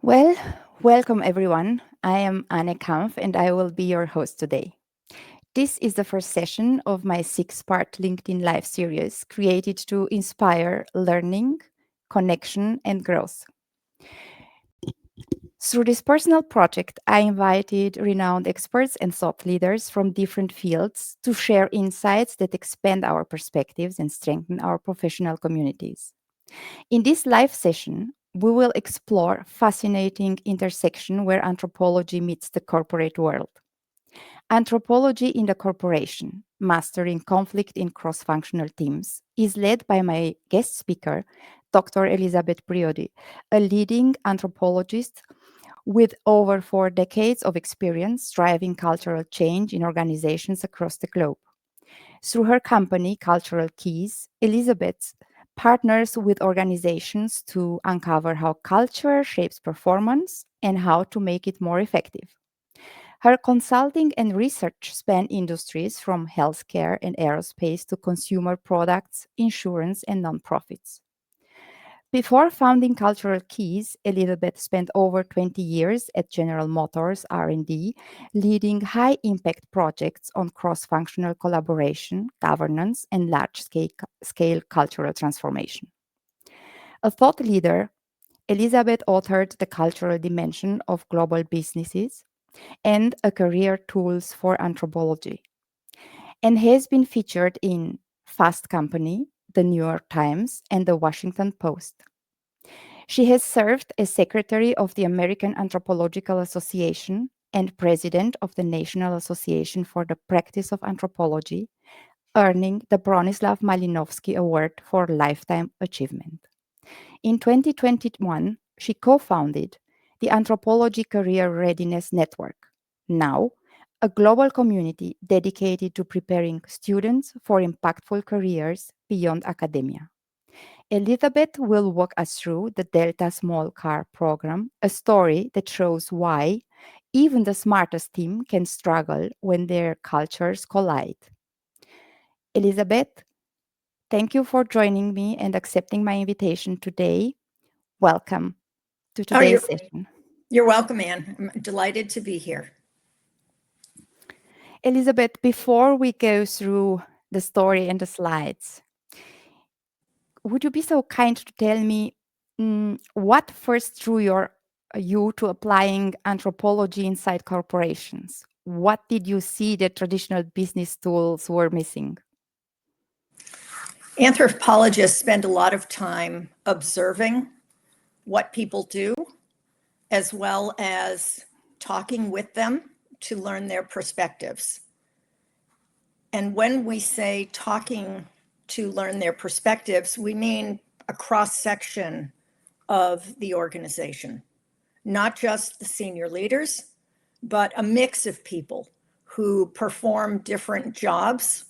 Well, welcome everyone. I am Anne Kampf and I will be your host today. This is the first session of my six-part LinkedIn Live series created to inspire learning, connection, and growth. Through this personal project, I invited renowned experts and thought leaders from different fields to share insights that expand our perspectives and strengthen our professional communities. In this live session, we will explore fascinating intersection where anthropology meets the corporate world. Anthropology in the corporation, mastering conflict in cross-functional teams, is led by my guest speaker, Dr. Elizabeth Briody, a leading anthropologist with over 4 decades of experience driving cultural change in organizations across the globe. Through her company, Cultural Keys, Elizabeth partners with organizations to uncover how culture shapes performance and how to make it more effective. Her consulting and research span industries from healthcare and aerospace to consumer products, insurance, and nonprofits. Before founding Cultural Keys, Elizabeth spent over 20 years at General Motors R&D, leading high-impact projects on cross-functional collaboration, governance, and large-scale cultural transformation. A thought leader, Elizabeth authored The Cultural Dimension of Global Businesses and A Career Tools for Anthropology, and has been featured in Fast Company, The New York Times, and The Washington Post. She has served as Secretary of the American Anthropological Association and President of the National Association for the Practice of Anthropology, earning the Bronislaw Malinowski Award for Lifetime Achievement. In 2021, she co-founded the Anthropology Career Readiness Network, now a global community dedicated to preparing students for impactful careers beyond academia. Elizabeth will walk us through the Delta Small Car program, a story that shows why even the smartest team can struggle when their cultures collide. Elizabeth, thank you for joining me and accepting my invitation today. Welcome to Oh, today's session. you're welcome, Anne. I'm delighted to be here. Elizabeth, before we go through the story and the slides, would you be so kind to tell me what first drew you to applying anthropology inside corporations? What did you see that traditional business tools were missing? Anthropologists spend a lot of time observing what people do, as well as talking with them to learn their perspectives. And when we say talking to learn their perspectives, we mean a cross-section of the organization, not just the senior leaders, but a mix of people who perform different jobs,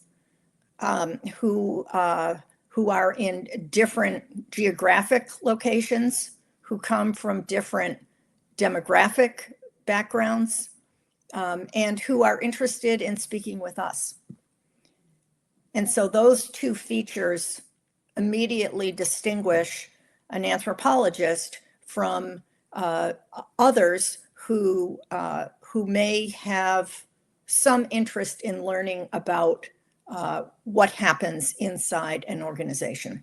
who are in different geographic locations, who come from different demographic backgrounds, and who are interested in speaking with us. And so those two features immediately distinguish an anthropologist from others who may have some interest in learning about what happens inside an organization.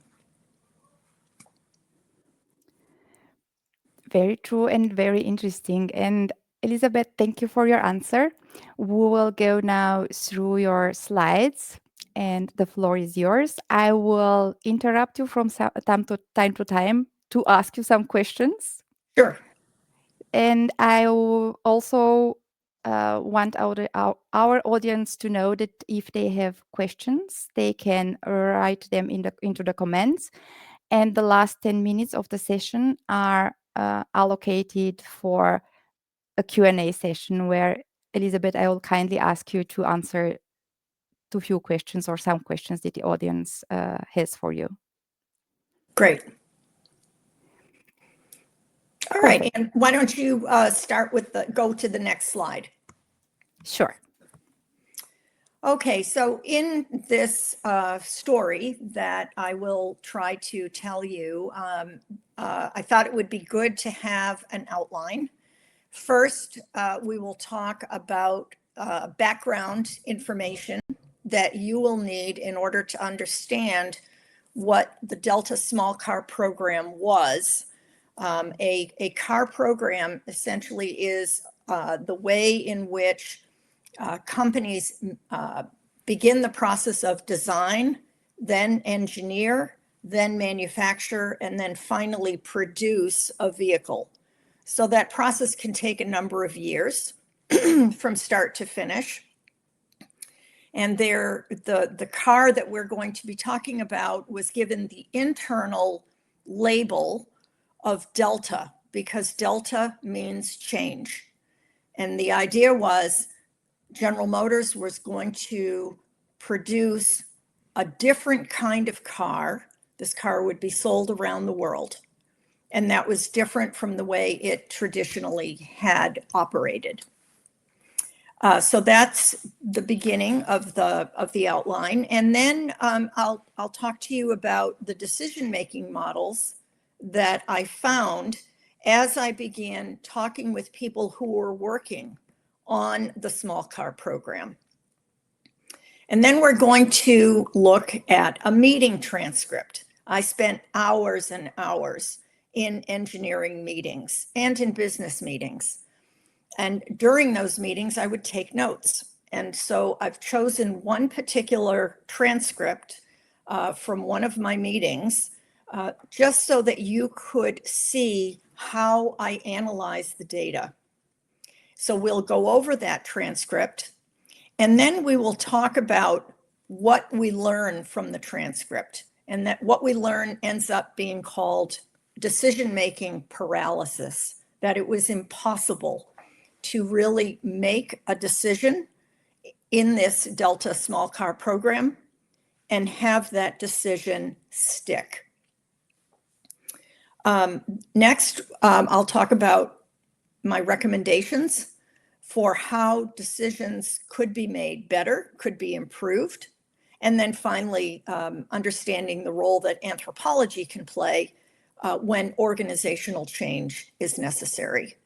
Very true and very interesting. And Elizabeth, thank you for your answer. We will go now through your slides and the floor is yours. I will interrupt you from time to time to ask you some questions. Sure. And I will also want our audience to know that if they have questions, they can write them into the comments. And the last 10 minutes of the session are allocated for a Q&A session where, Elizabeth, I will kindly ask you to answer to few questions or some questions that the audience has for you. Great. All right, and why don't you start with go to the next slide? Sure. Okay, so in this story that I will try to tell you, I thought it would be good to have an outline. First, we will talk about background information that you will need in order to understand what the Delta Small Car Program was. A car program essentially is the way in which companies begin the process of design, then engineer, then manufacture, and then finally produce a vehicle. So that process can take a number of years from start to finish. And the car that we're going to be talking about was given the internal label of Delta because Delta means change. And the idea was General Motors was going to produce a different kind of car. This car would be sold around the world. And that was different from the way it traditionally had operated. So that's the beginning of the outline. And then I'll talk to you about the decision-making models that I found as I began talking with people who were working on the small car program. And then we're going to look at a meeting transcript. I spent hours and hours in engineering meetings and in business meetings. And during those meetings, I would take notes. And so I've chosen one particular transcript from one of my meetings, just so that you could see how I analyze the data. So we'll go over that transcript, and then we will talk about what we learn from the transcript. And that what we learn ends up being called decision-making paralysis, that it was impossible to really make a decision in this Delta small car program and have that decision stick. Next, I'll talk about my recommendations for how decisions could be made better, could be improved. And then finally, understanding the role that anthropology can play when organizational change is necessary.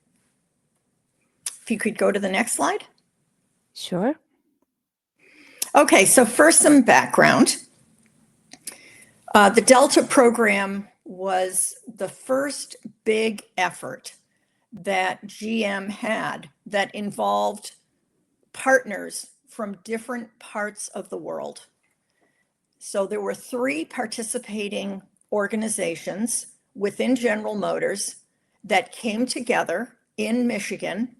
If you could go to the next slide. Sure. Okay, so first some background. The Delta program was the first big effort that GM had that involved partners from different parts of the world. So there were 3 participating organizations within General Motors that came together in Michigan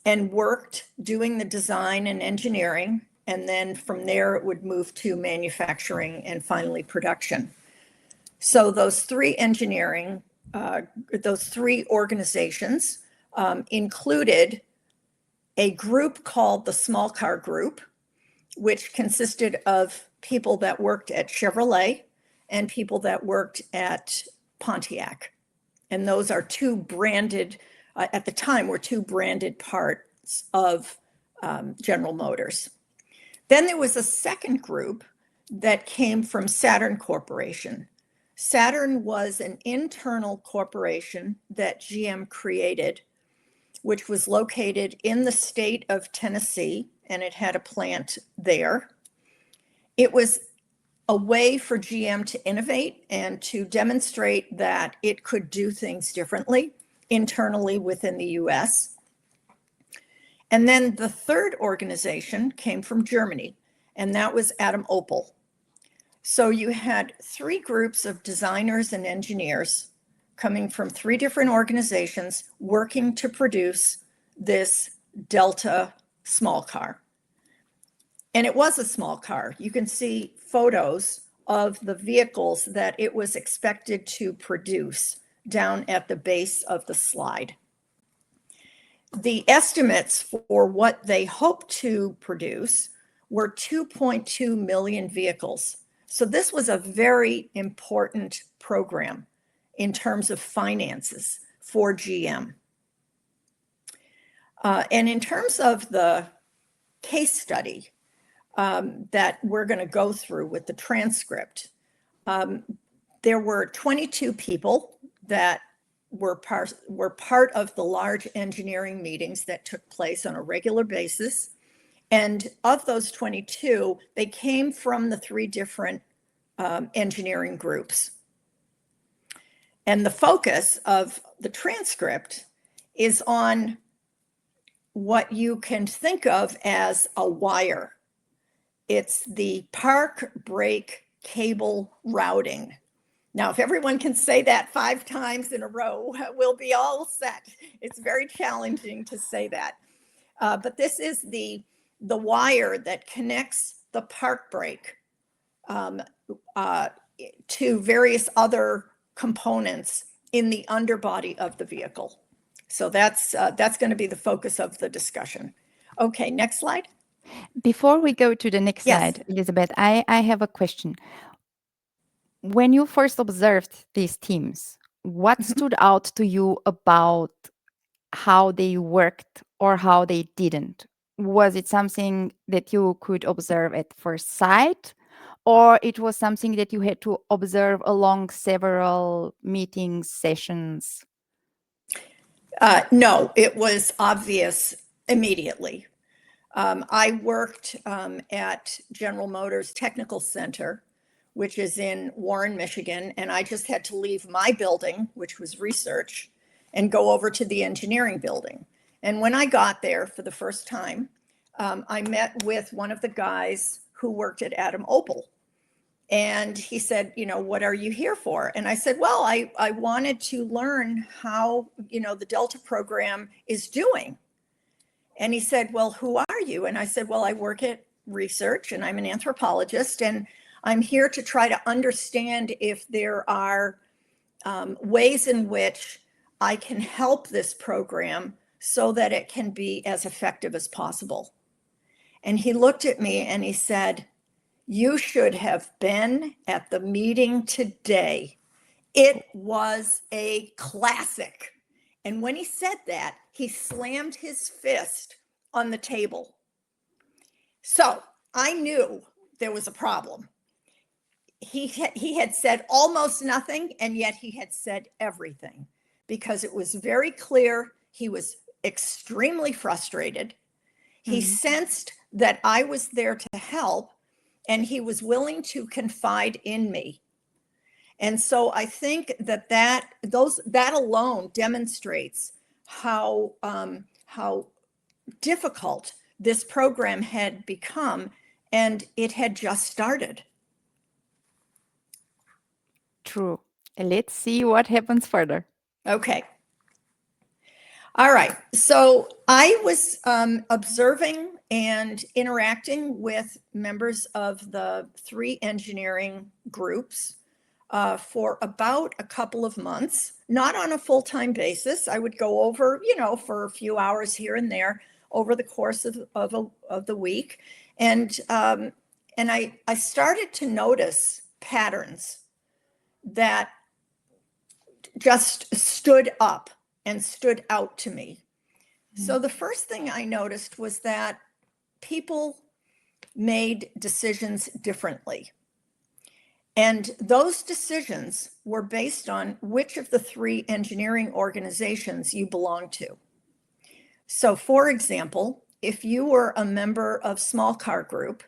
and worked doing the design and engineering. And then from there, it would move to manufacturing and finally production. So those 3 organizations included a group called the Small Car Group, which consisted of people that worked at Chevrolet and people that worked at Pontiac. And those are 2 branded, at the time, were 2 branded parts of General Motors. Then there was a second group that came from Saturn Corporation. Saturn was an internal corporation that GM created, which was located in the state of Tennessee, and it had a plant there. It was a way for GM to innovate and to demonstrate that it could do things differently internally within the US. And then the third organization came from Germany, and that was Adam Opel. So you had 3 groups of designers and engineers coming from 3 different organizations working to produce this Delta small car. And it was a small car. You can see photos of the vehicles that it was expected to produce down at the base of the slide. The estimates for what they hoped to produce were 2.2 million vehicles. So this was a very important program in terms of finances for GM. And in terms of the case study, that we're going to go through with the transcript. There were 22 people that were part of the large engineering meetings that took place on a regular basis. And of those 22, they came from the three different engineering groups. And the focus of the transcript is on what you can think of as a wire. It's the park brake cable routing. Now, if everyone can say that 5 times in a row, we'll be all set. It's very challenging to say that. But this is the wire that connects the park brake to various other components in the underbody of the vehicle. So that's going to be the focus of the discussion. Okay, next slide. Before we go to the next slide, Elizabeth, I have a question. When you first observed these teams, what stood out to you about how they worked or how they didn't? Was it something that you could observe at first sight, or it was something that you had to observe along several meetings, sessions? No, it was obvious immediately. I worked at General Motors Technical Center, which is in Warren, Michigan, and I just had to leave my building, which was research, and go over to the engineering building. And when I got there for the first time, I met with one of the guys who worked at Adam Opel. And he said, what are you here for? And I said, well, I wanted to learn how, the Delta program is doing. And he said, well, who are you? And I said, well, I work at research and I'm an anthropologist, and I'm here to try to understand if there are ways in which I can help this program so that it can be as effective as possible. And he looked at me and he said, you should have been at the meeting today. It was a classic. And when he said that, he slammed his fist on the table. So I knew there was a problem. He had said almost nothing, and yet he had said everything, because it was very clear he was extremely frustrated. He sensed that I was there to help, and he was willing to confide in me. And so I think that alone demonstrates how difficult this program had become, and it had just started. True. Let's see what happens further. Okay. All right. So I was observing and interacting with members of the 3 engineering groups for about a couple of months, not on a full-time basis. I would go over, for a few hours here and there over the course of the week. And I started to notice patterns that just stood up and stood out to me. So the first thing I noticed was that people made decisions differently. And those decisions were based on which of the 3 engineering organizations you belong to. So for example, if you were a member of small car group,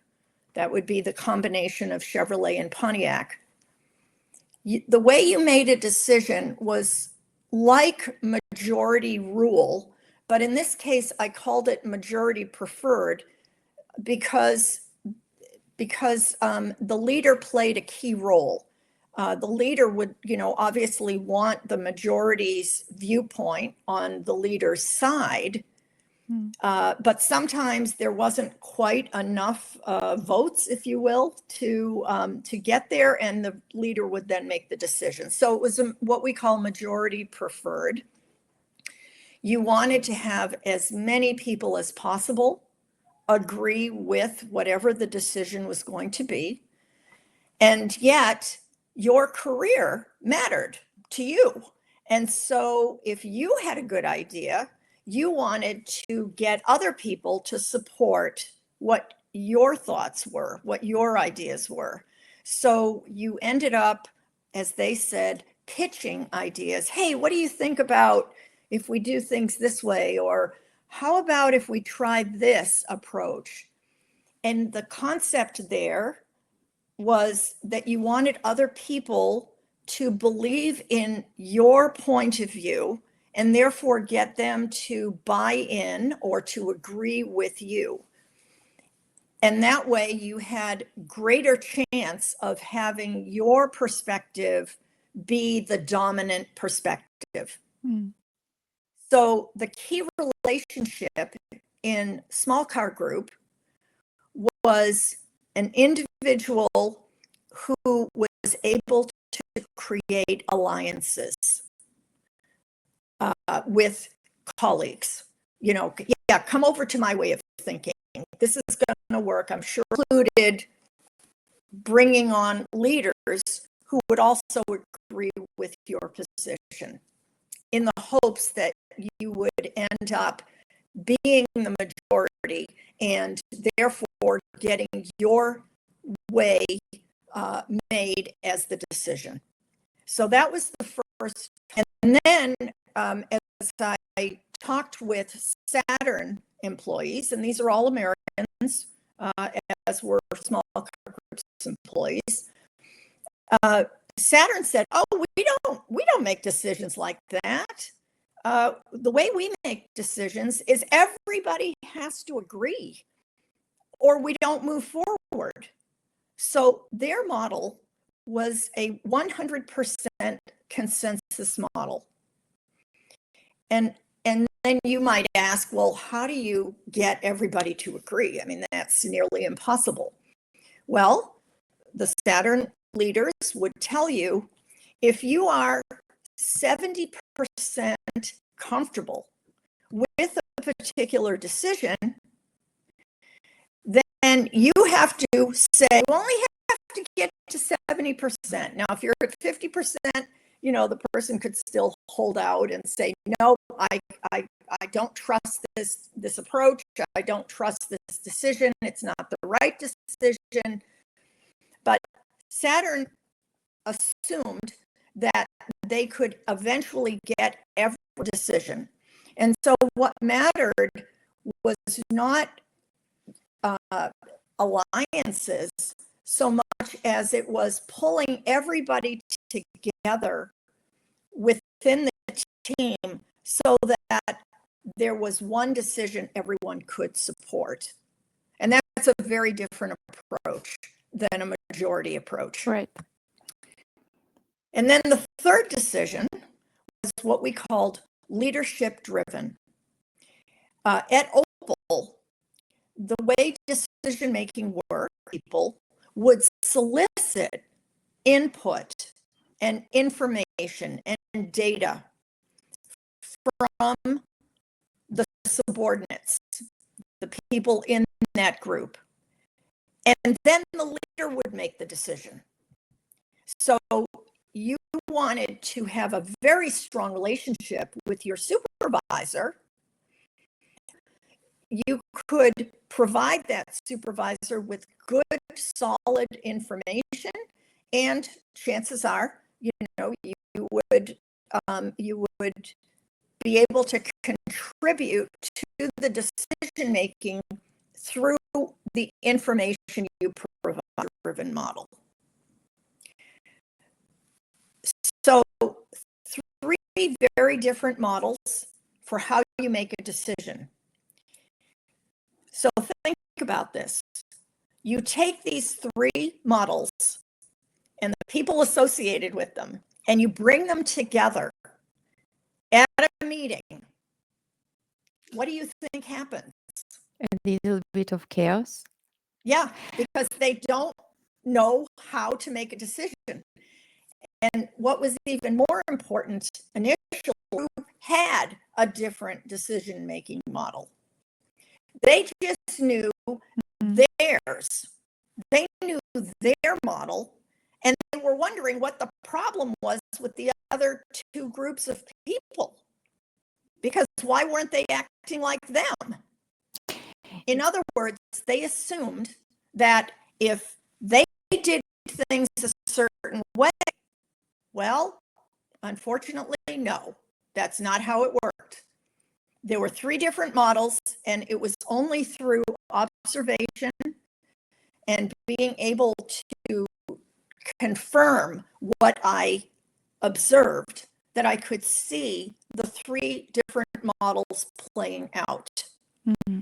that would be the combination of Chevrolet and Pontiac, the way you made a decision was like majority rule, but in this case, I called it majority preferred because the leader played a key role. The leader would, obviously want the majority's viewpoint on the leader's side, but sometimes there wasn't quite enough votes, if you will, to get there, and the leader would then make the decision. So it was what we call majority preferred. You wanted to have as many people as possible agree with whatever the decision was going to be, and yet your career mattered to you. And so if you had a good idea, you wanted to get other people to support what your thoughts were, what your ideas were. So you ended up, as they said, pitching ideas. Hey, what do you think about if we do things this way? Or how about if we tried this approach? And the concept there was that you wanted other people to believe in your point of view and therefore get them to buy in or to agree with you. And that way you had greater chance of having your perspective be the dominant perspective. Mm. So the key relationship in small car group was an individual who was able to create alliances with colleagues. You know, yeah, come over to my way of thinking. This is going to work. I'm sure included bringing on leaders who would also agree with your position in the hopes that you would end up being the majority and therefore getting your way made as the decision. So that was the first. And then as I talked with Saturn employees, and these are all Americans, as were small car groups employees, Saturn said, "Oh, we don't make decisions like that. The way we make decisions is everybody has to agree, or we don't move forward." So their model was a 100% consensus model. And then you might ask, well, how do you get everybody to agree? I mean, that's nearly impossible. Well, the Saturn leaders would tell you, if you are 70% comfortable with a particular decision, then you have to say, you only have to get to 70%. Now, if you're at 50%, you know, the person could still hold out and say, no, I don't trust this approach. I don't trust this decision. It's not the right decision. But Saturn assumed that they could eventually get every decision. And so what mattered was not alliances so much as it was pulling everybody together within the team so that there was one decision everyone could support. And that's a very different approach than a majority approach. Right. And then the third decision was what we called leadership driven. At Opal, the way decision making worked, people would solicit input and information and data from the subordinates, the people in that group. And then the leader would make the decision. So you wanted to have a very strong relationship with your supervisor. You could provide that supervisor with good, solid information, and chances are, you know, you would be able to contribute to the decision making through the information you provide, driven model. So three very different models for how you make a decision. So think about this. You take these three models and the people associated with them, and you bring them together at a meeting. What do you think happens? A little bit of chaos. Yeah, because they don't know how to make a decision. And what was even more important, initially, had a different decision-making model. They just knew theirs. They knew their model, and they were wondering what the problem was with the other two groups of people. Because why weren't they acting like them? In other words, they assumed that if they did things a certain way, well, unfortunately, no, that's not how it worked. There were 3 different models, and it was only through observation and being able to confirm what I observed that I could see the 3 different models playing out. Mm-hmm.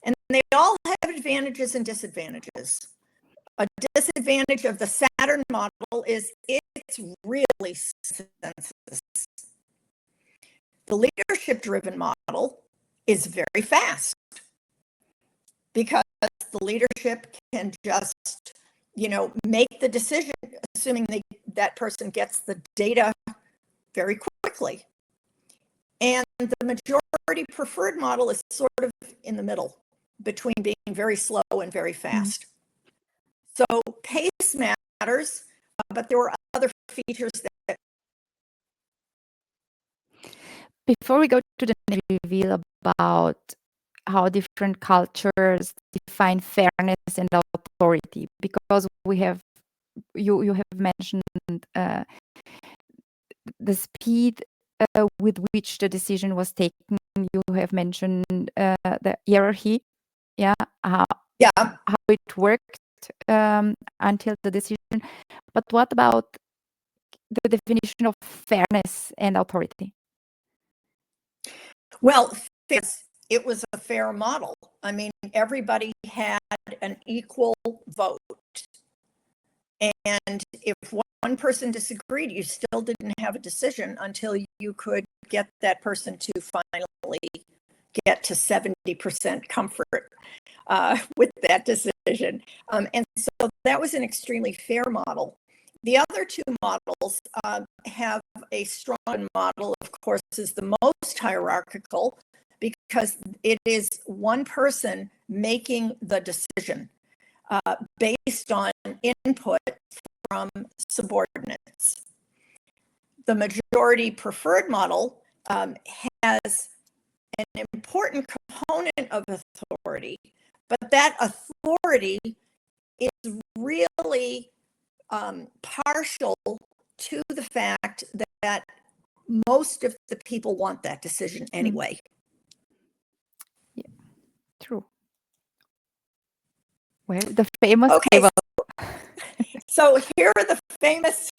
And they all have advantages and disadvantages. A disadvantage of the Saturn model is it's really census. The leadership-driven model is very fast because the leadership can just, make the decision, assuming that person gets the data very quickly. And the majority preferred model is sort of in the middle between being very slow and very fast. So pace matters, but there were other features that. Before we go to the next reveal about how different cultures define fairness and authority, because you have mentioned the speed with which the decision was taken. You have mentioned the hierarchy, how it worked until the decision. But what about the definition of fairness and authority? Well, it was a fair model. I mean, everybody had an equal vote. And if one person disagreed, you still didn't have a decision until you could get that person to finally get to 70% comfort with that decision. And so that was an extremely fair model. The other 2 models have a strong model, of course, is the most hierarchical because it is one person making the decision based on input from subordinates. The majority preferred model has an important component of authority, but that authority is really partial to the fact that most of the people want that decision anyway. Yeah, true. Well, the famous table. So here are the famous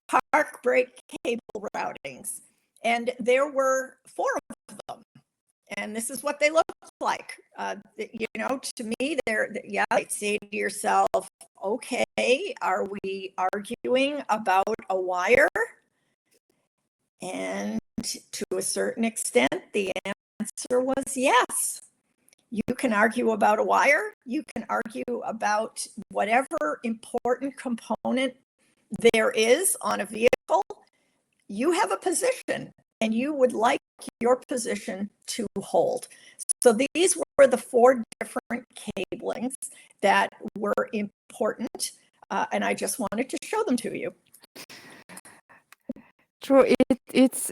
park break cable routings, and there were 4 of them, and this is what they look like. To me, you'd say to yourself, okay, are we arguing about a wire? And to a certain extent, the answer was yes. You can argue about a wire. You can argue about whatever important component there is on a vehicle. You have a position and you would like your position to hold. So these were the 4 different cablings that were important, and I just wanted to show them to you. True, it's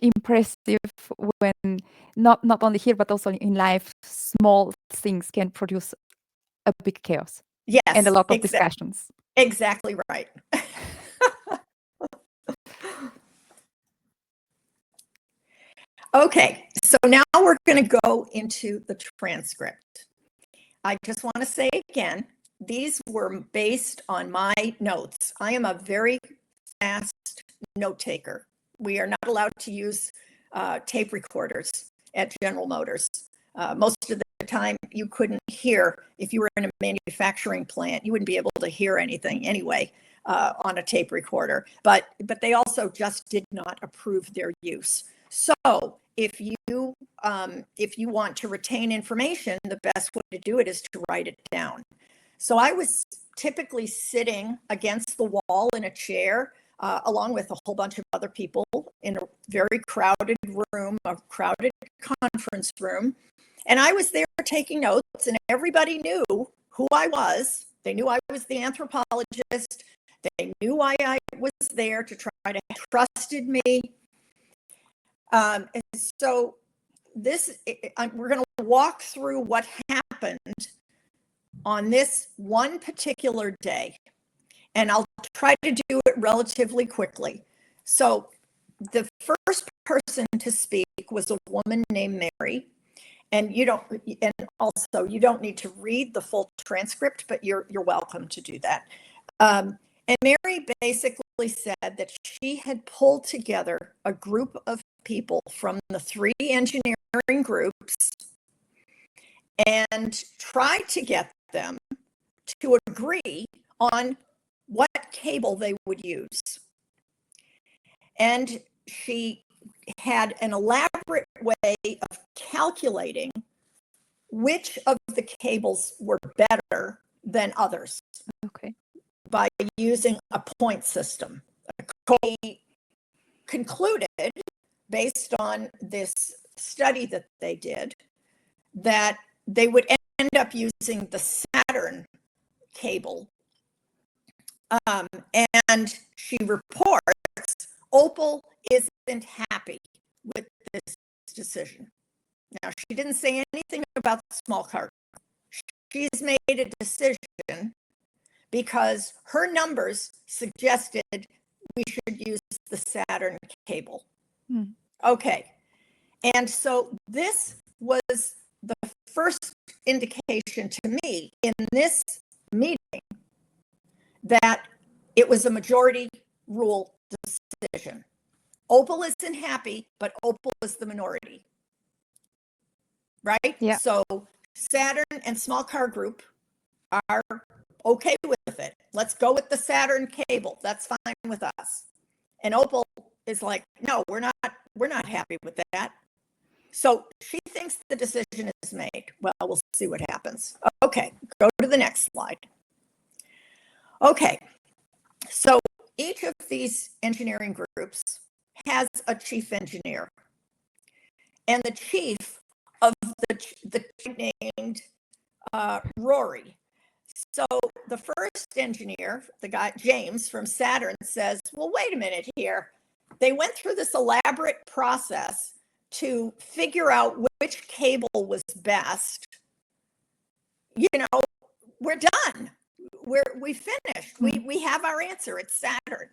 impressive when not only here but also in life, small things can produce a big chaos. Yes, and a lot of discussions. Exactly right. Okay, so now we're going to go into the transcript. I just want to say again, these were based on my notes. I am a very fast note taker. We are not allowed to use tape recorders at General Motors. Most of the time you couldn't hear, if you were in a manufacturing plant, you wouldn't be able to hear anything anyway on a tape recorder. But they also just did not approve their use. So if you want to retain information, the best way to do it is to write it down. So I was typically sitting against the wall in a chair, along with a whole bunch of other people in a very crowded room, a crowded conference room. And I was there taking notes, and everybody knew who I was. They knew I was the anthropologist. They knew why I was there to try to trusted me. And so we're going to walk through what happened happened on this one particular day. And I'll try to do it relatively quickly. So the first person to speak was a woman named Mary. And you don't need to read the full transcript, but you're welcome to do that. And Mary basically said that she had pulled together a group of people from the 3 engineering groups and tried to get them to agree on what cable they would use. And she had an elaborate way of calculating which of the cables were better than others. Okay. By using a point system. They concluded, based on this study that they did, that they would end up using the Saturn cable. And she reports Opal isn't happy with this decision. Now, she didn't say anything about the small car. She's made a decision because her numbers suggested we should use the Saturn cable. Okay. And so this was the first indication to me in this meeting that it was a majority rule decision. Opal isn't happy, but Opal is the minority. Right? Yeah. So Saturn and small car group are okay with it. Let's go with the Saturn cable. That's fine with us. And Opal is like, no, we're not happy with that. So she thinks the decision is made. Well, we'll see what happens. Okay, go to the next slide. Okay, so each of these engineering groups has a chief engineer. And the chief of the named Rory. So the first engineer, the guy, James from Saturn, says, well, wait a minute here. They went through this elaborate process to figure out which cable was best. You know, we're done. We finished. We have our answer. It's Saturn.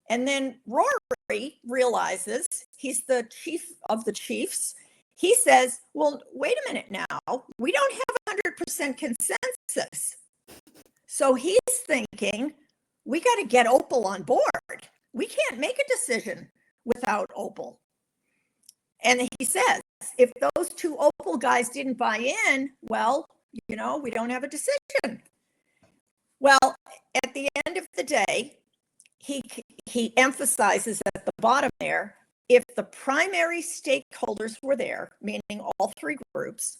And then Rory realizes, he's the chief of the chiefs. He says, well, wait a minute now. We don't have 100% consensus. So he's thinking, we got to get Opal on board. We can't make a decision without Opal. And he says, if those 2 Opal guys didn't buy in, well, you know, we don't have a decision. Well, at the end of the day, he emphasizes at the bottom there, if the primary stakeholders were there, meaning all 3 groups,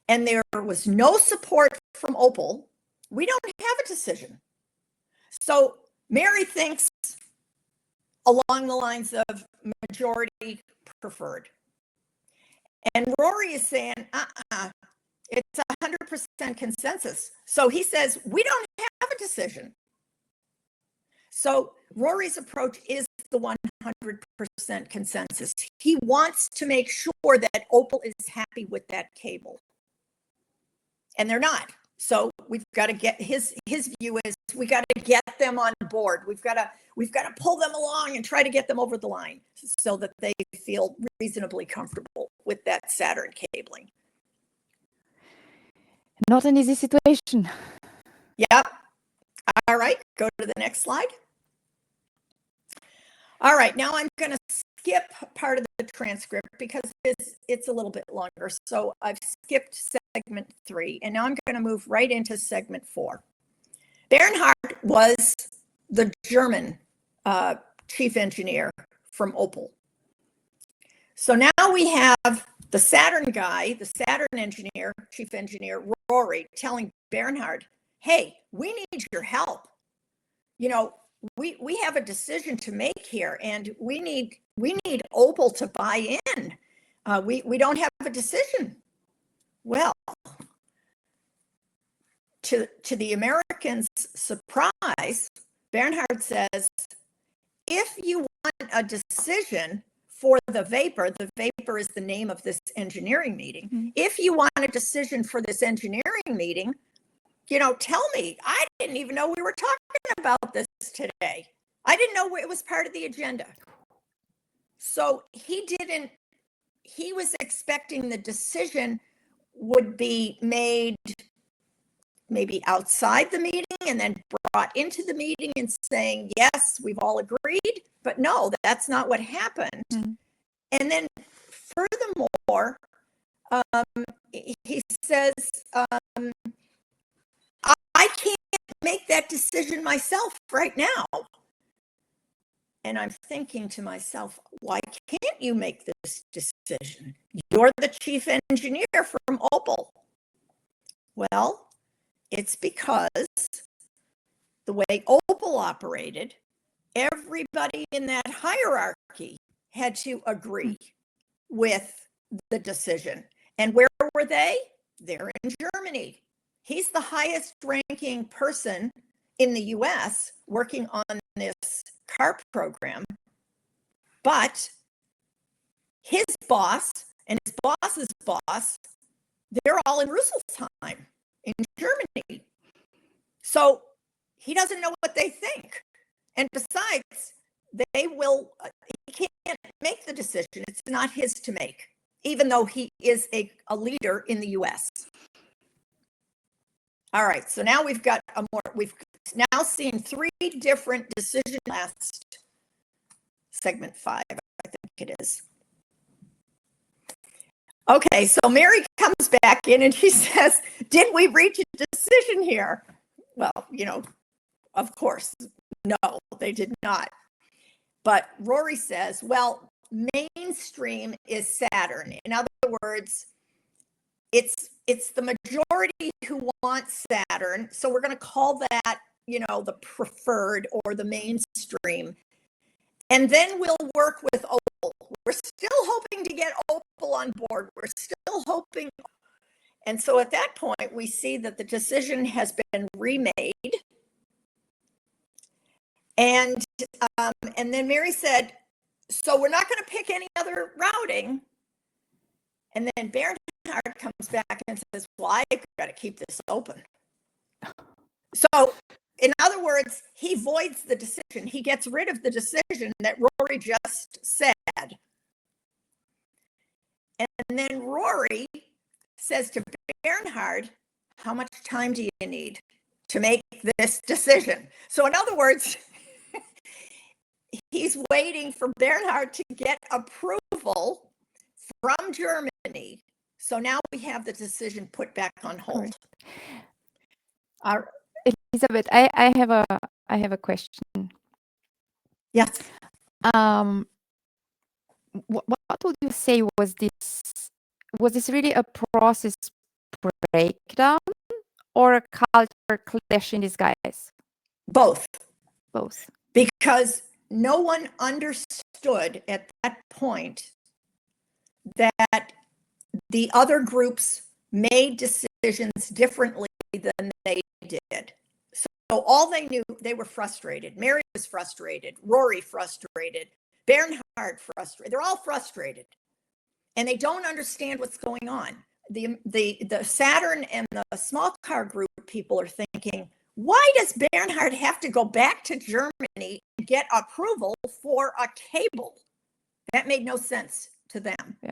and there was no support from Opal, we don't have a decision. So Mary thinks along the lines of majority preferred. And Rory is saying, it's 100% consensus. So he says, we don't have a decision. So Rory's approach is the 100% consensus. He wants to make sure that Opal is happy with that cable. And they're not. So we've got to get his view is we got to get them on board. We've got to pull them along and try to get them over the line so that they feel reasonably comfortable with that Saturn cabling. Not an easy situation. Yep. All right, go to the next slide. All right, now I'm going to skip part of the transcript because it's a little bit longer. So I've skipped segment 3, and now I'm going to move right into segment 4. Bernhard was the German chief engineer from Opel. So now we have the Saturn guy, the Saturn engineer, chief engineer, Rory, telling Bernhard, hey, we need your help. You know, we have a decision to make here, and we need Opel to buy in. We don't have a decision. Well, to the Americans' surprise, Bernhard says, if you want a decision for the vapor is the name of this engineering meeting. Mm. If you want a decision for this engineering meeting, tell me. I didn't even know we were talking about this today. I didn't know it was part of the agenda. So he was expecting the decision would be made maybe outside the meeting and then brought into the meeting and saying, yes, we've all agreed. But no, that's not what happened. Mm. And then furthermore, he says, I can't make that decision myself right now. And I'm thinking to myself, why can't you make this decision? You're the chief engineer from Opal. Well, it's because the way Opal operated, everybody in that hierarchy had to agree with the decision. And where were they? They're in Germany. He's the highest ranking person in the US working on this car program. But his boss and his boss's boss, they're all in Rüsselsheim in Germany. So he doesn't know what they think. And besides, he can't make the decision. It's not his to make, even though he is a leader in the US. All right, so now we've now seen 3 different decisions last segment 5, I think it is. Okay, so Mary comes back in and she says, did we reach a decision here? Well, of course, no, they did not. But Rory says, well, mainstream is Saturn. In other words, it's the majority who want Saturn. So we're going to call that, the preferred or the mainstream. And then we'll work with Opal. We're still hoping to get Opal on board. We're still hoping. And so at that point, we see that the decision has been remade. And then Mary said, so we're not going to pick any other routing. And then Bernhard comes back and says, well, I've got to keep this open. So in other words, he voids the decision. He gets rid of the decision that Rory just said. And then Rory says to Bernhard, how much time do you need to make this decision? So in other words, he's waiting for Bernhard to get approval from Germany. So now we have the decision put back on hold. Elizabeth, I have a question. Yes. What would you say was this really a process breakdown or a culture clash in disguise? Both. Both. Because no one understood at that point that the other groups made decisions differently than they did. So all they knew, they were frustrated. Mary was frustrated. Rory frustrated. Bernhard frustrated. They're all frustrated. And they don't understand what's going on. The Saturn and the small car group people are thinking, why does Bernhard have to go back to Germany and get approval for a cable? That made no sense to them. Yeah.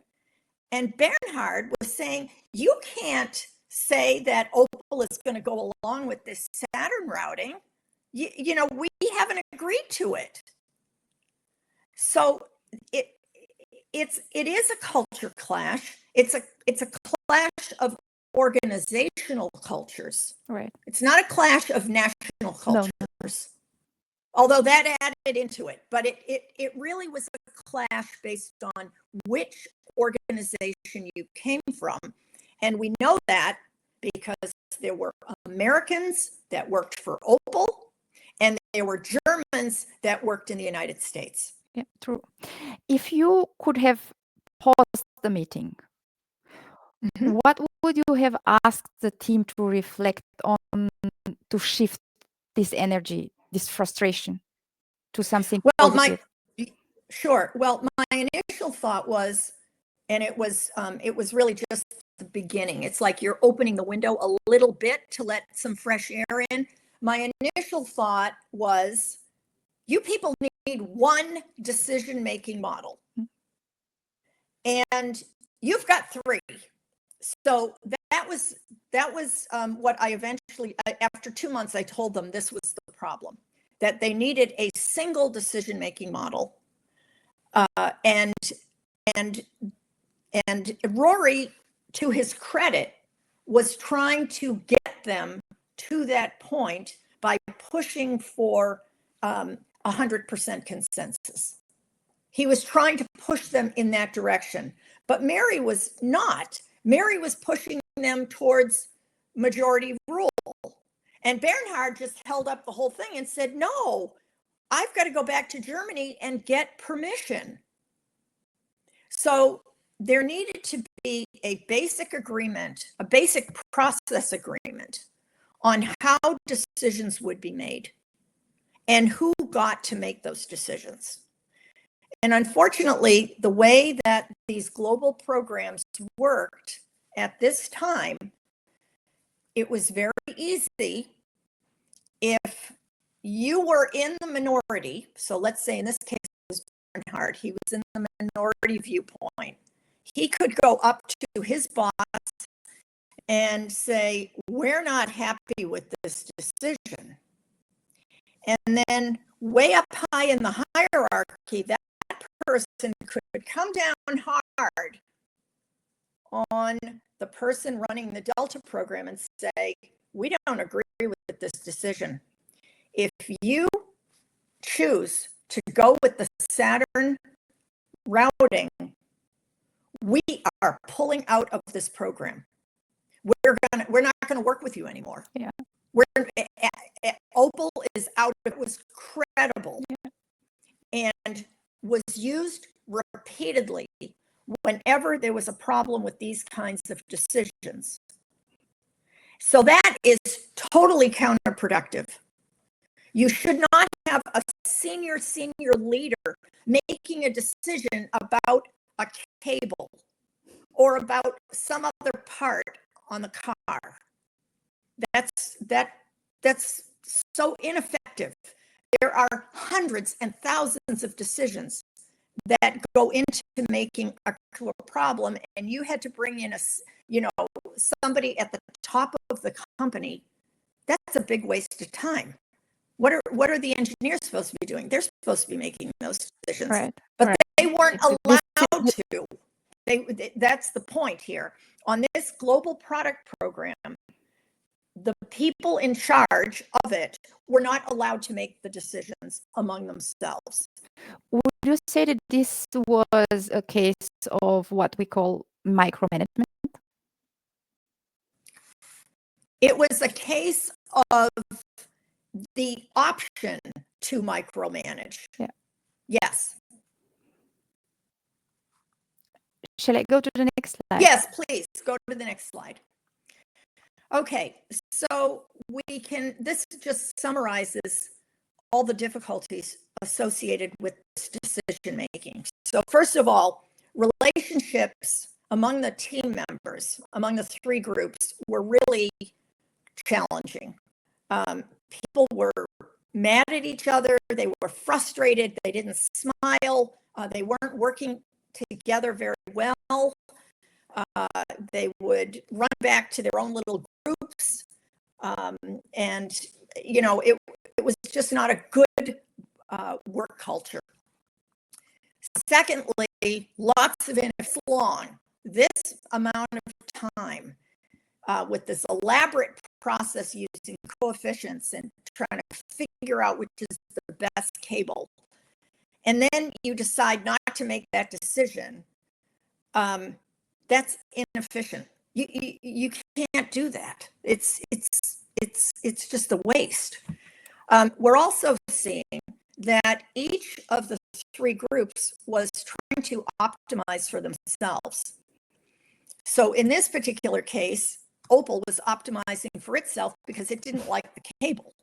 And Bernhard was saying, you can't say that Opal is going to go along with this Saturn routing. We haven't agreed to it. So it is a culture clash. It's a clash of organizational cultures. Right. It's not a clash of national cultures. No. Although that added into it, but it really was a clash based on which organization you came from. And we know that because there were Americans that worked for Opal and there were Germans that worked in the United States. Yeah, true. If you could have paused the meeting, what would you have asked the team to reflect on to shift this energy, this frustration to something positive? Sure. Well, my initial thought was, and it was really just the beginning. It's like you're opening the window a little bit to let some fresh air in. My initial thought was, you people need one decision-making model, and you've got three. So that was what I eventually, after 2 months, I told them this was the problem, that they needed a single decision-making model. And Rory, to his credit, was trying to get them to that point by pushing for 100% consensus. He was trying to push them in that direction, but Mary was not. Mary was pushing them towards majority rule. And Bernhard just held up the whole thing and said, no, I've got to go back to Germany and get permission. So there needed to be a basic agreement, a basic process agreement on how decisions would be made and who got to make those decisions. And unfortunately, the way that these global programs worked at this time, it was very easy if you were in the minority. So let's say in this case it was Bernhard, he was in the minority viewpoint. He could go up to his boss and say, we're not happy with this decision. And then way up high in the hierarchy, that person could come down hard on the person running the Delta program and say, we don't agree with this decision. If you choose to go with the Saturn routing, we are pulling out of this program. We're not gonna work with you anymore. Yeah. Opal is out. It was credible, and was used repeatedly whenever there was a problem with these kinds of decisions. So that is totally counterproductive. You should not have a senior leader making a decision about a cable or about some other part on the car. That's so ineffective. There are hundreds and thousands of decisions that go into making a problem, and you had to bring in somebody at the top of the company. That's a big waste of time. What are the engineers supposed to be doing? They're supposed to be making those decisions, Right. but Right. they weren't allowed to. That's the point here. On this global product program, the people in charge of it were not allowed to make the decisions among themselves. Would you say that this was a case of what we call micromanagement? It was a case of the option to micromanage. Yeah. Yes. Shall I go to the next slide? Yes, please go to the next slide. Okay, so this just summarizes all the difficulties associated with this decision making. So first of all, relationships among the team members, among the three groups, were really challenging. People were mad at each other. They were frustrated. They didn't smile. They weren't working together very well. They would run back to their own little groups. And, it was just not a good work culture. Secondly, lots of it's long. This amount of time with this elaborate process using coefficients and trying to figure out which is the best cable. And then you decide not to make that decision. That's inefficient. You can't do that. It's just a waste. We're also seeing that each of the three groups was trying to optimize for themselves. So in this particular case, Opal was optimizing for itself because it didn't like the cable.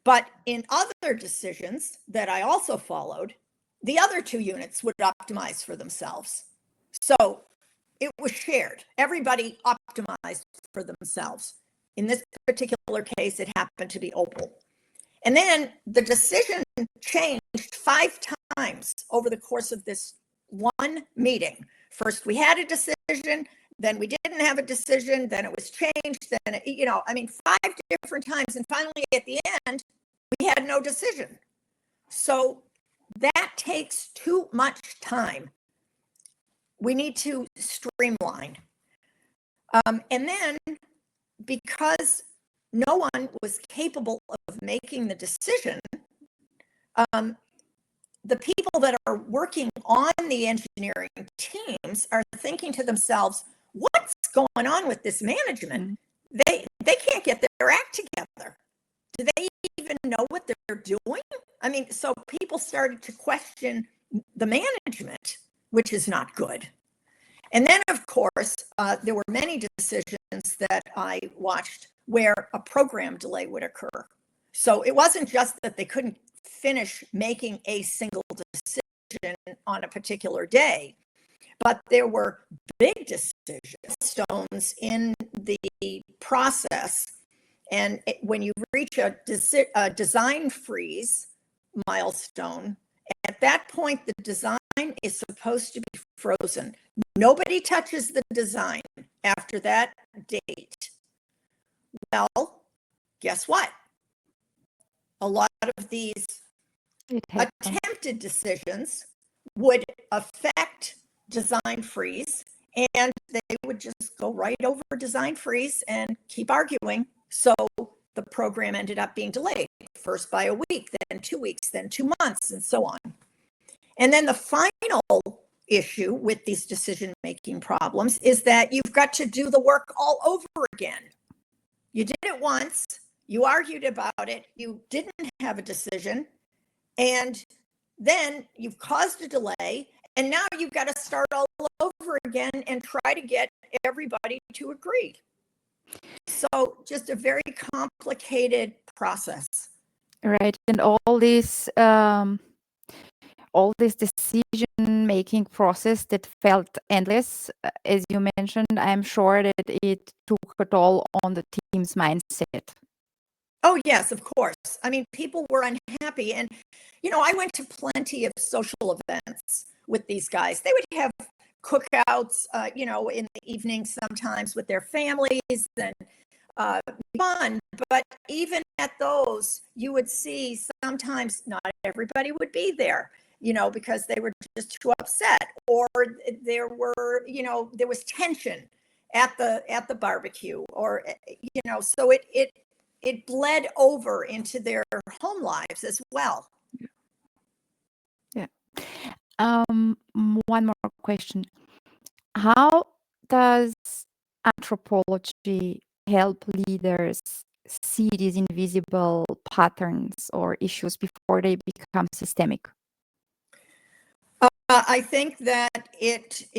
But in other decisions that I also followed, the other two units would optimize for themselves. So it was shared. Everybody optimized for themselves. In this particular case, it happened to be Opal. And then the decision changed 5 times over the course of this one meeting. First, we had a decision, then we didn't have a decision, then it was changed, then, 5 different times. And finally, at the end, we had no decision. So that takes too much time. We need to streamline. And then, because no one was capable of making the decision, the people that are working on the engineering teams are thinking to themselves, what's going on with this management? They can't get their act together. Do they even know what they're doing? So people started to question the management, which is not good. And then, of course, there were many decisions that I watched where a program delay would occur. So it wasn't just that they couldn't finish making a single decision on a particular day, but there were big decisions, stones in the process. And when you reach a design freeze milestone, at that point, the design is supposed to be frozen. Nobody touches the design after that date. Well, guess what? A lot of these attempted decisions would affect design freeze, and they would just go right over design freeze and keep arguing. So the program ended up being delayed, first by a week, then 2 weeks, then 2 months, and so on. And then the final issue with these decision-making problems is that you've got to do the work all over again. You did it once, you argued about it, you didn't have a decision, and then you've caused a delay, and now you've got to start all over again and try to get everybody to agree. So just a very complicated process. Right, and all this decision-making process that felt endless, as you mentioned, I'm sure that it took a toll on the team's mindset. Oh, yes, of course. People were unhappy. And, I went to plenty of social events with these guys. They would have cookouts, in the evening sometimes with their families and fun. But even at those, you would see sometimes not everybody would be there, because they were just too upset, or there was tension at the barbecue, or, so it bled over into their home lives as well. Yeah. One more question. How does anthropology help leaders see these invisible patterns or issues before they become systemic? I think that it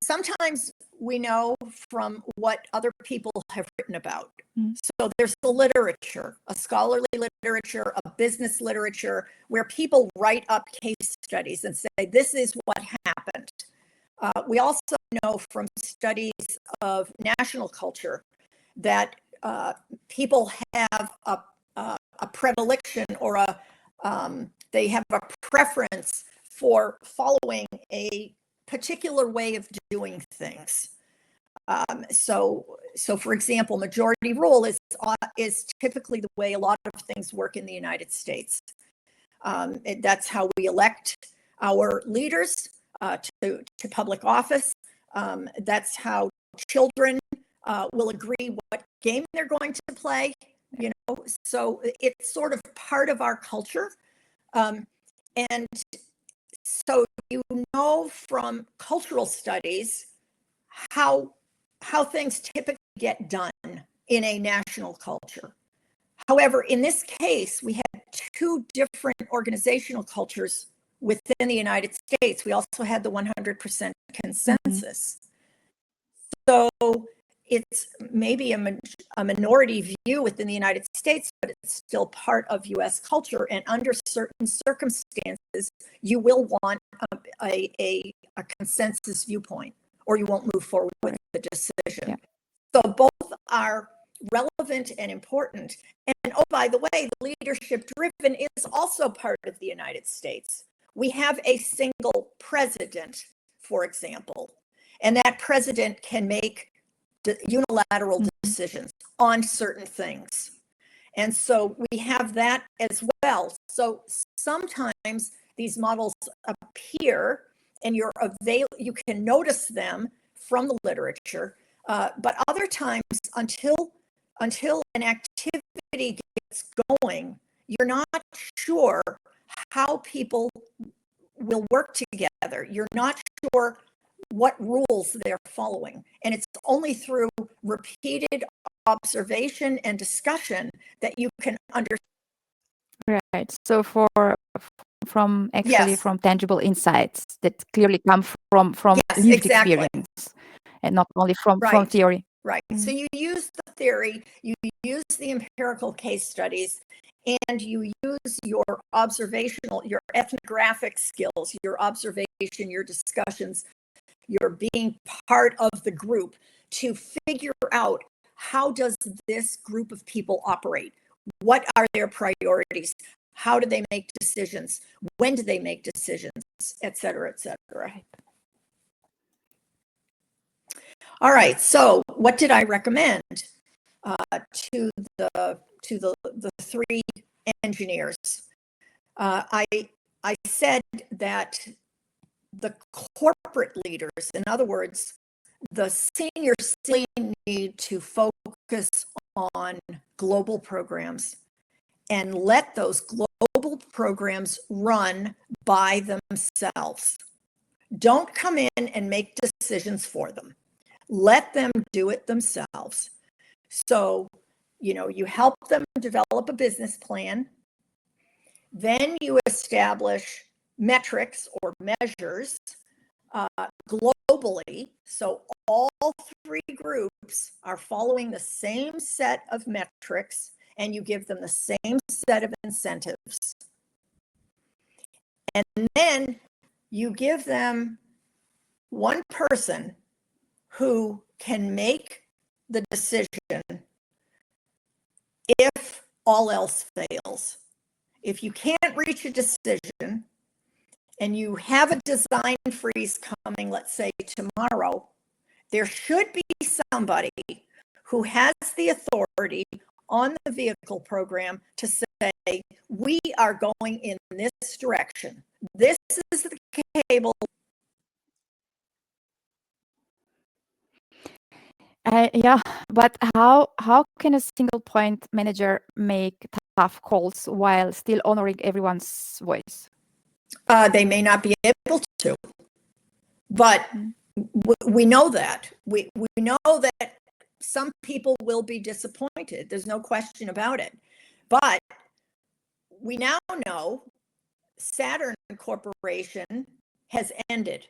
sometimes we know from what other people have written about. So there's the literature, a scholarly literature, a business literature, where people write up case studies and say, this is what happened. We also know from studies of national culture that people have a predilection or they have a preference for following a particular way of doing things. So for example, majority rule is typically the way a lot of things work in the United States. That's how we elect our leaders to public office. That's how children will agree what game they're going to play. So it's sort of part of our culture. And so from cultural studies how things typically get done in a national culture. However, in this case, we had 2 different organizational cultures within the United States. We also had the 100% consensus. So it's maybe a minority view within the United States, but it's still part of US culture. And under certain circumstances, you will want a consensus viewpoint, or you won't move forward with the decision. Yeah. So both are relevant and important. And oh, by the way, the leadership driven is also part of the United States. We have a single president, for example, and that president can make unilateral decisions on certain things. And so we have that as well. So sometimes these models appear and you can notice them from the literature, but other times until an activity gets going, you're not sure how people will work together. You're not sure what rules they're following. And it's only through repeated observation and discussion that you can understand. Right. So from Yes. tangible insights that clearly come from Yes, lived exactly. experience and not only from Right. theory. Right. So you use the theory, you use the empirical case studies, and you use your observational, your ethnographic skills, your observation, your discussions, your being part of the group to figure out, how does this group of people operate? What are their priorities? How do they make decisions? When do they make decisions? Et cetera, et cetera. All right, so what did I recommend to the three engineers? I said that the corporate leaders, in other words, the seniors, need to focus on global programs and let those global programs run by themselves. Don't come in and make decisions for them. Let them do it themselves. So, you help them develop a business plan. Then you establish metrics or measures globally. So all three groups are following the same set of metrics, and you give them the same set of incentives. And then you give them one person who can make the decision if all else fails. If you can't reach a decision and you have a design freeze coming, let's say tomorrow, there should be somebody who has the authority on the vehicle program to say, we are going in this direction. This is the cable. Yeah, but how can a single point manager make tough calls while still honoring everyone's voice? They may not be able to, but we know that. We know that some people will be disappointed. There's no question about it. But we now know Saturn Corporation has ended.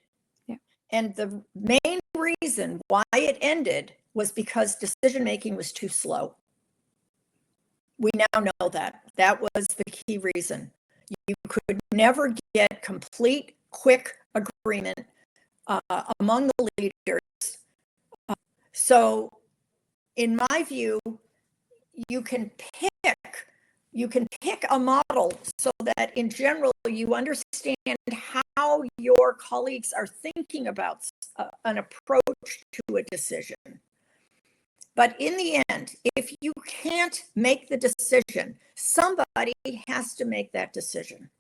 Yeah. And the main reason why it ended was because decision-making was too slow. We now know that. That was the key reason. You could never get complete, quick agreement among the leaders. So in my view, you can pick a model so that in general you understand how your colleagues are thinking about an approach to a decision. But in the end, if you can't make the decision, somebody has to make that decision.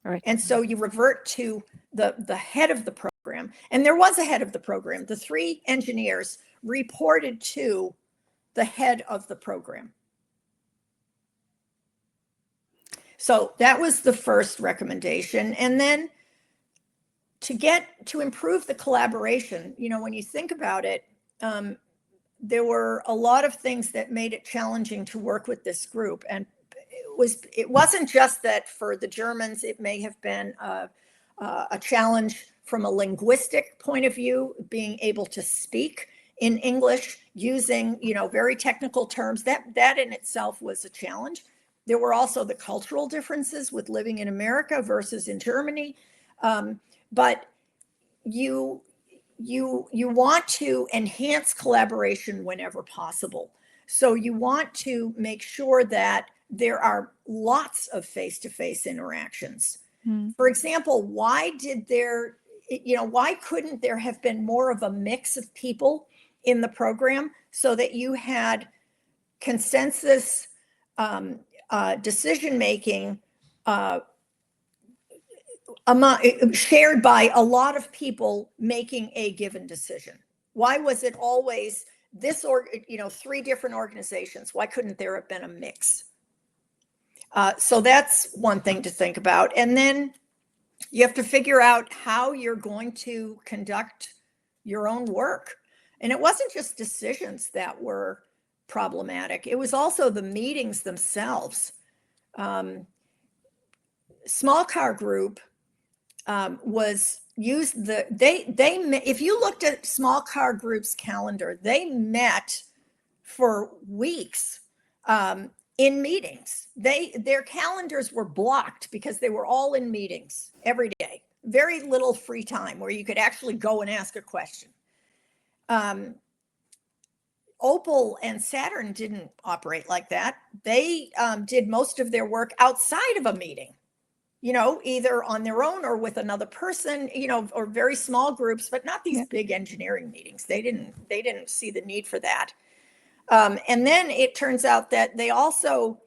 Right. And so you revert to the head of the program. And there was a head of the program. The three engineers reported to the head of the program. So that was the first recommendation. And then to improve the collaboration, when you think about it, there were a lot of things that made it challenging to work with this group. And it wasn't just that for the Germans, it may have been a challenge from a linguistic point of view, being able to speak in English using, very technical terms. That in itself was a challenge. There were also the cultural differences with living in America versus in Germany. But you want to enhance collaboration whenever possible. So you want to make sure that there are lots of face-to-face interactions. For example, why couldn't there have been more of a mix of people in the program so that you had consensus decision making shared by a lot of people making a given decision? Why was it always this, or 3 different organizations? Why couldn't there have been a mix? So that's one thing to think about. And then you have to figure out how you're going to conduct your own work. And it wasn't just decisions that were problematic. It was also the meetings themselves. Small car group was used if you looked at small car group's calendar, they met for weeks in meetings. Their calendars were blocked because they were all in meetings every day. Very little free time where you could actually go and ask a question. Opal and Saturn didn't operate like that. They did most of their work outside of a meeting, either on their own or with another person, or very small groups, but not these big engineering meetings. They didn't see the need for that. And then it turns out that they also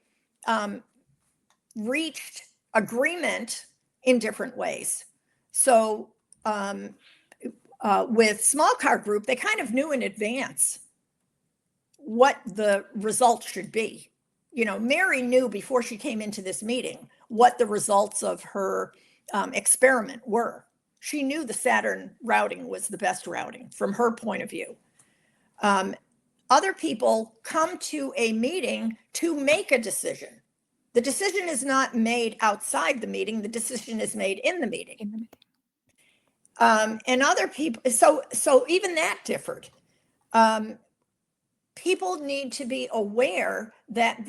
reached agreement in different ways. So with small car group, they kind of knew in advance what the results should be. Mary knew before she came into this meeting what the results of her experiment were. She knew the Saturn routing was the best routing from her point of view. Other people come to a meeting to make a decision. The decision is not made outside the meeting. The decision is made in the meeting. And other people, so even that differed. People need to be aware that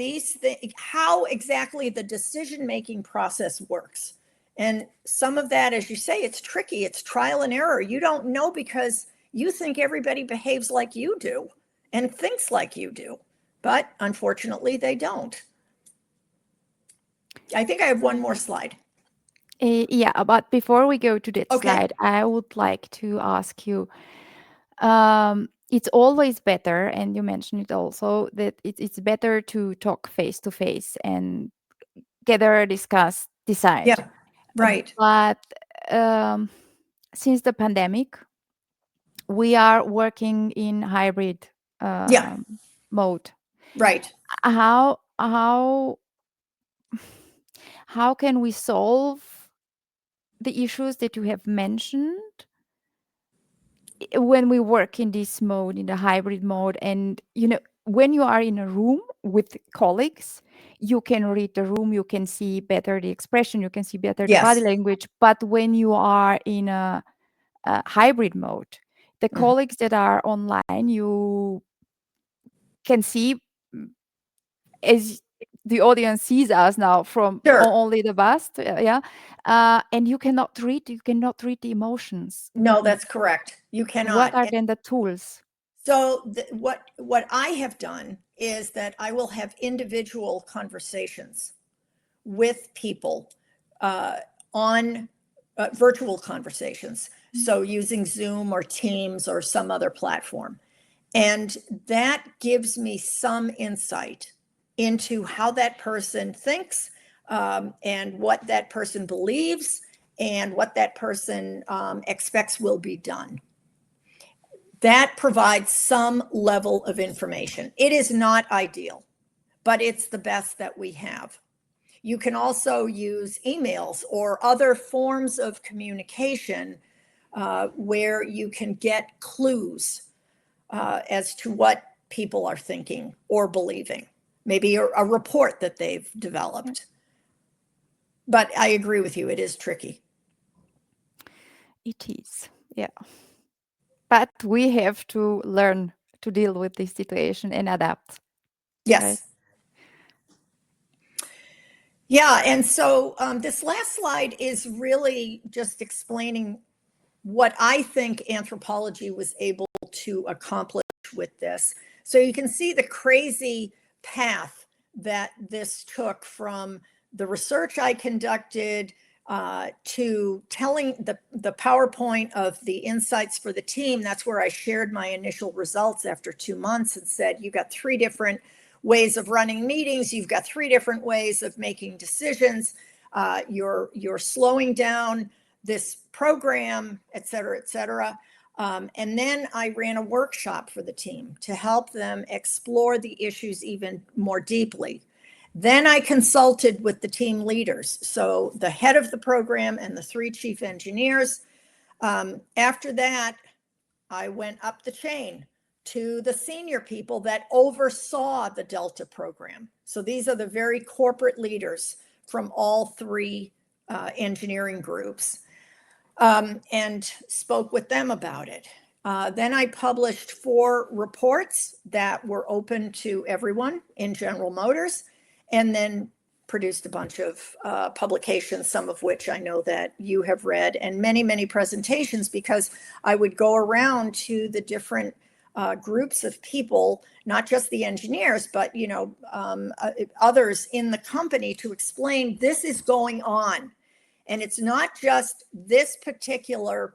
how exactly the decision-making process works. And some of that, as you say, it's tricky. It's trial and error. You don't know because you think everybody behaves like you do and thinks like you do, but unfortunately they don't. I think I have one more slide. Yeah, but before we go to that slide, I would like to ask you, it's always better, and you mentioned it also, that it's better to talk face to face and gather, discuss, decide. Yeah, right. But since the pandemic, we are working in hybrid mode. Right. How can we solve the issues that you have mentioned when we work in this mode, in the hybrid mode? And when you are in a room with colleagues, you can read the room, you can see better the expression, you can see better the body language. But when you are in a hybrid mode, the colleagues that are online, you can see, as the audience sees us now from only the bust, and you cannot read the emotions. No, that's correct. You cannot. What are then the tools? So what I have done is that I will have individual conversations with people on virtual conversations. So using Zoom or Teams or some other platform. And that gives me some insight into how that person thinks and what that person believes and what that person expects will be done. That provides some level of information. It is not ideal, but it's the best that we have. You can also use emails or other forms of communication where you can get clues as to what people are thinking or believing, maybe a report that they've developed. But I agree with you, it is tricky. It is, yeah. But we have to learn to deal with this situation and adapt, right? Yes. Yeah, and so this last slide is really just explaining what I think anthropology was able to accomplish with this. So you can see the crazy path that this took from the research I conducted to telling the PowerPoint of the insights for the team. That's where I shared my initial results after 2 months and said, you got 3 different ways of running meetings. You've got 3 different ways of making decisions. You're slowing down this program, et cetera, et cetera. And then I ran a workshop for the team to help them explore the issues even more deeply. Then I consulted with the team leaders, so the head of the program and the 3 chief engineers. After that, I went up the chain to the senior people that oversaw the Delta program. So these are the very corporate leaders from all 3 engineering groups, and spoke with them about it. Then I published 4 reports that were open to everyone in General Motors, and then produced a bunch of publications, some of which I know that you have read, and many, many presentations, because I would go around to the different groups of people, not just the engineers, but others in the company, to explain this is going on. And it's not just this particular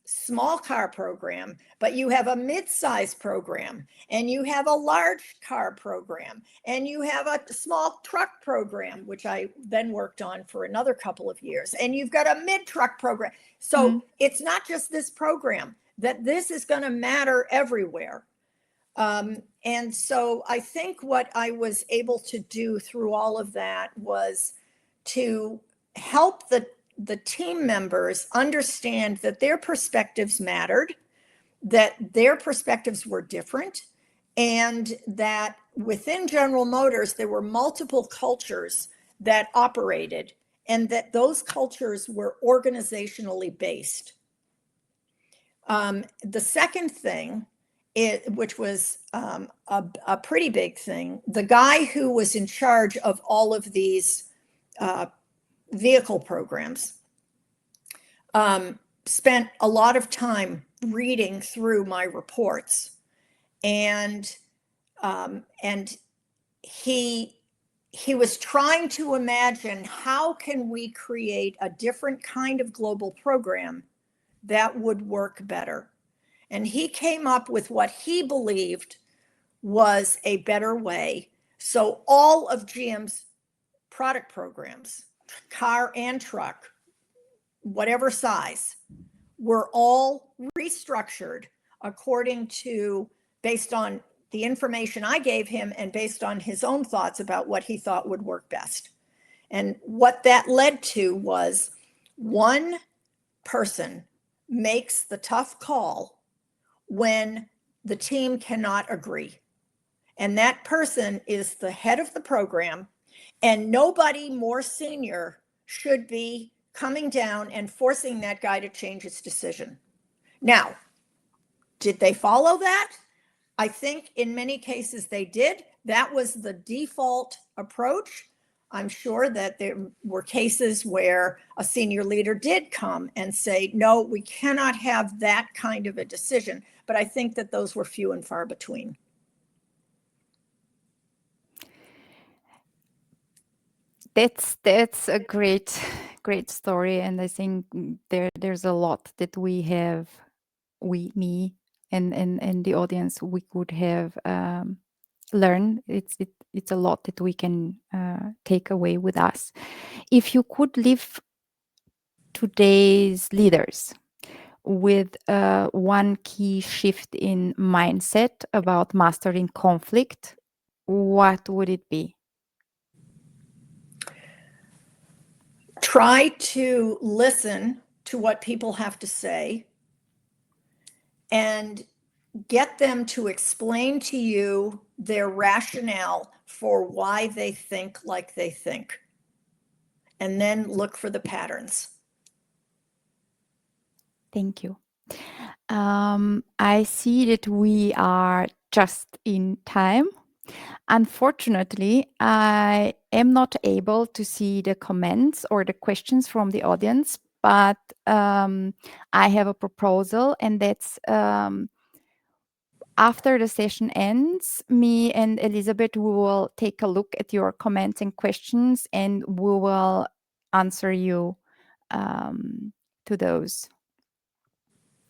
small car program, but you have a mid-size program, and you have a large car program, and you have a small truck program, which I then worked on for another couple of years, and you've got a mid-truck program. So it's not just this program, that this is going to matter everywhere. And so I think what I was able to do through all of that was to help the team members understand that their perspectives mattered, that their perspectives were different, and that within General Motors, there were multiple cultures that operated, and that those cultures were organizationally based. The second thing, which was a pretty big thing, the guy who was in charge of all of these vehicle programs spent a lot of time reading through my reports, and he was trying to imagine, how can we create a different kind of global program that would work better? And he came up with what he believed was a better way. So all of GM's product programs, car and truck, whatever size, were all restructured according to, based on the information I gave him and based on his own thoughts about what he thought would work best. And what that led to was, one person makes the tough call when the team cannot agree. And that person is the head of the program, and nobody more senior should be coming down and forcing that guy to change his decision. Now, did they follow that? I think in many cases they did. That was the default approach. I'm sure that there were cases where a senior leader did come and say, no, we cannot have that kind of a decision. But I think that those were few and far between. That's a great story, and I think there's a lot that we have, me and the audience, we could have learned. It's a lot that we can take away with us. If you could leave today's leaders with one key shift in mindset about mastering conflict, what would it be? Try to listen to what people have to say and get them to explain to you their rationale for why they think like they think. And then look for the patterns. Thank you. I see that we are just in time. Unfortunately, I am not able to see the comments or the questions from the audience, but I have a proposal, and that's after the session ends, me and Elizabeth will take a look at your comments and questions, and we will answer you to those.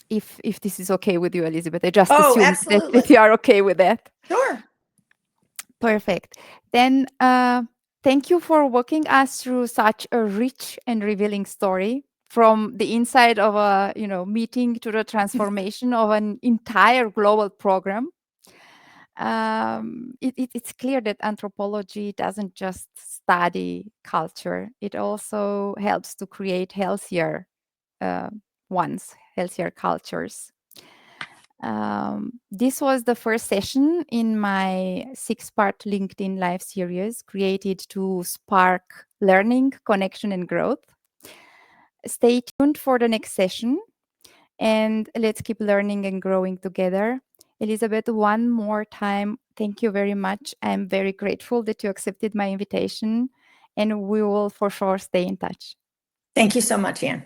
If this is okay with you, Elizabeth, I just Oh, assumed that absolutely. you are okay with that. Sure. Perfect. Then thank you for walking us through such a rich and revealing story, from the inside of a meeting to the transformation of an entire global program. It's clear that anthropology doesn't just study culture; it also helps to create healthier uh, ones, healthier cultures. This was the first session in my 6-part LinkedIn Live series created to spark learning, connection, and growth. Stay tuned for the next session, and let's keep learning and growing together. Elizabeth, one more time, thank you very much. I'm very grateful that you accepted my invitation, and we will for sure stay in touch. Thank you so much, Anne.